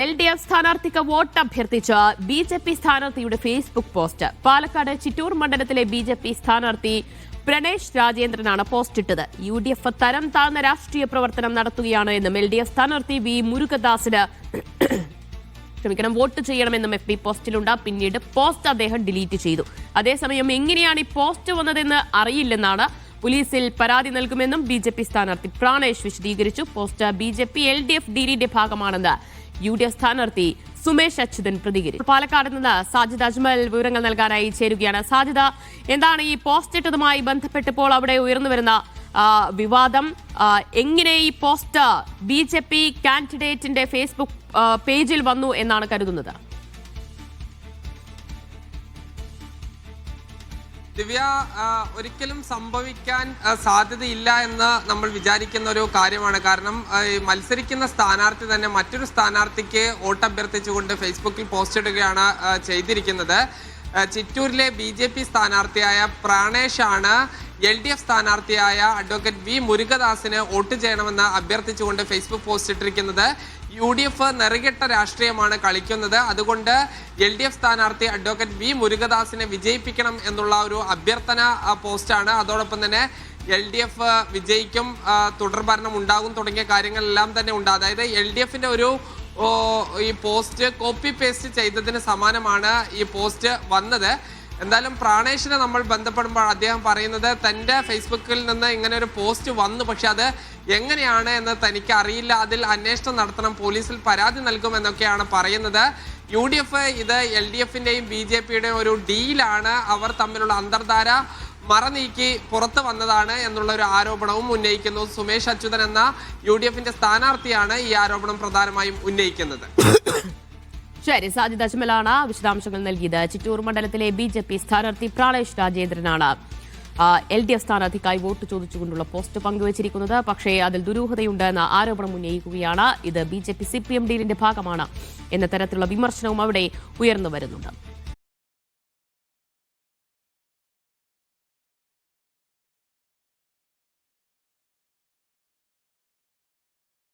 LDF സ്ഥാനാർത്ഥിക്ക് vote അഭ്യർത്ഥിച്ച BJP സ്ഥാനാർത്ഥിയുടെ Facebook post. Palakkad Chittur മണ്ഡലത്തിലെ ബിജെപി സ്ഥാനാർത്ഥി പ്രണേഷ് രാജേന്ദ്രനാണ് പോസ്റ്റ് ഇട്ടത്. UDF തരം താഴ്ന്ന രാഷ്ട്രീയ പ്രവർത്തനം നടത്തുകയാണ് എന്നും LDF സ്ഥാനാർത്ഥി വി മുരുകദാസിന് വോട്ട് ചെയ്യണമെന്നും FB പോസ്റ്റിലുണ്ട്. പിന്നീട് പോസ്റ്റ് അദ്ദേഹം ഡിലീറ്റ് ചെയ്തു. അതേസമയം എങ്ങനെയാണ് ഈ പോസ്റ്റ് വന്നതെന്ന് അറിയില്ലെന്നാണ്. പോലീസിൽ പരാതി നൽകുമെന്നും BJP സ്ഥാനാർത്ഥി പ്രാണേഷ് വിശദീകരിച്ചു. പോസ്റ്റ് BJP LDF ഡീലിന്റെ ഭാഗമാണെന്ന് UDF സ്ഥാനാർത്ഥി സുമേഷ് അച്യുതൻ പ്രതികരിച്ചു. പാലക്കാട് നിന്ന് സാജിദ് അജ്മൽ വിവരങ്ങൾ നൽകാനായി ചേരുകയാണ്. സാജിദ, എന്താണ് ഈ പോസ്റ്റ് ഇട്ടതുമായി ബന്ധപ്പെട്ടപ്പോൾ അവിടെ ഉയർന്നു വരുന്ന വിവാദം? എങ്ങനെ ഈ പോസ്റ്റ് BJP കാൻഡിഡേറ്റിന്റെ ഫേസ്ബുക്ക് പേജിൽ വന്നു എന്നാണ് കരുതുന്നത്? ദിവ്യ, ഒരിക്കലും സംഭവിക്കാൻ സാധ്യതയില്ല എന്ന് നമ്മൾ വിചാരിക്കുന്ന ഒരു കാര്യമാണ്. കാരണം മത്സരിക്കുന്ന സ്ഥാനാർത്ഥി തന്നെ മറ്റൊരു സ്ഥാനാർത്ഥിക്ക് വോട്ട് അഭ്യർത്ഥിച്ചുകൊണ്ട് ഫേസ്ബുക്കിൽ പോസ്റ്റ് ഇടുകയാണ് ചെയ്തിരിക്കുന്നത്. ചിറ്റൂരിലെ BJP സ്ഥാനാർത്ഥിയായ പ്രാണേഷാണ് LDF സ്ഥാനാർത്ഥിയായ അഡ്വക്കേറ്റ് വി മുരുകദാസിന് വോട്ട് ചെയ്യണമെന്ന് അഭ്യർത്ഥിച്ചുകൊണ്ട് ഫേസ്ബുക്ക് പോസ്റ്റ് ഇട്ടിരിക്കുന്നത്. UDF നെറുകെട്ട രാഷ്ട്രീയമാണ് കളിക്കുന്നത്. അതുകൊണ്ട് LDF സ്ഥാനാർത്ഥി അഡ്വക്കേറ്റ് വി മുരുകദാസിനെ വിജയിപ്പിക്കണം എന്നുള്ള ഒരു അഭ്യർത്ഥന പോസ്റ്റാണ്. അതോടൊപ്പം തന്നെ LDF വിജയിക്കും, തുടർഭരണം ഉണ്ടാകും തുടങ്ങിയ കാര്യങ്ങളെല്ലാം തന്നെ ഉണ്ട്. അതായത് LDFന്റെ ഒരു ഈ പോസ്റ്റ് കോപ്പി പേസ്റ്റ് ചെയ്തതിന് സമാനമാണ് ഈ പോസ്റ്റ് വന്നത്. എന്തായാലും പ്രാണേഷിനെ നമ്മൾ ബന്ധപ്പെടുമ്പോൾ അദ്ദേഹം പറയുന്നത് തൻ്റെ ഫേസ്ബുക്കിൽ നിന്ന് ഇങ്ങനെ ഒരു പോസ്റ്റ് വന്നു, പക്ഷെ അത് എങ്ങനെയാണ് എന്ന് തനിക്ക് അറിയില്ല, അതിൽ അന്വേഷണം നടത്തണം, പോലീസിൽ പരാതി നൽകുമെന്നൊക്കെയാണ് പറയുന്നത്. UDF ഇത് LDFന്റെയും BJPയുടെയും ഒരു ഡീലാണ്. അവർ തമ്മിലുള്ള അന്തർധാര മറനീക്കി പുറത്തു വന്നതാണ് എന്നുള്ള ഒരു ആരോപണവും ഉന്നയിക്കുന്നു. സുമേഷ് അച്യുതൻ എന്ന UDFന്റെ സ്ഥാനാർത്ഥിയാണ് ഈ ആരോപണം പ്രധാനമായും ഉന്നയിക്കുന്നത്. ശരി, സാജിദ് അജ്മലാണ് വിശദാംശങ്ങൾ നൽകിയത്. ചിറ്റൂർ മണ്ഡലത്തിലെ BJP സ്ഥാനാർത്ഥി പ്രാണേഷ് രാജേന്ദ്രനാണ് LDF സ്ഥാനാർത്ഥിക്കായി വോട്ട് ചോദിച്ചുകൊണ്ടുള്ള പോസ്റ്റ് പങ്കുവച്ചിരിക്കുന്നത്. പക്ഷേ അതിൽ ദുരൂഹതയുണ്ടെന്ന ആരോപണം ഉന്നയിക്കുകയാണ്. ഇത് BJP CPM ഡീലിന്റെ ഭാഗമാണ് എന്ന തരത്തിലുള്ള വിമർശനവും അവിടെ ഉയർന്നു വരുന്നുണ്ട്.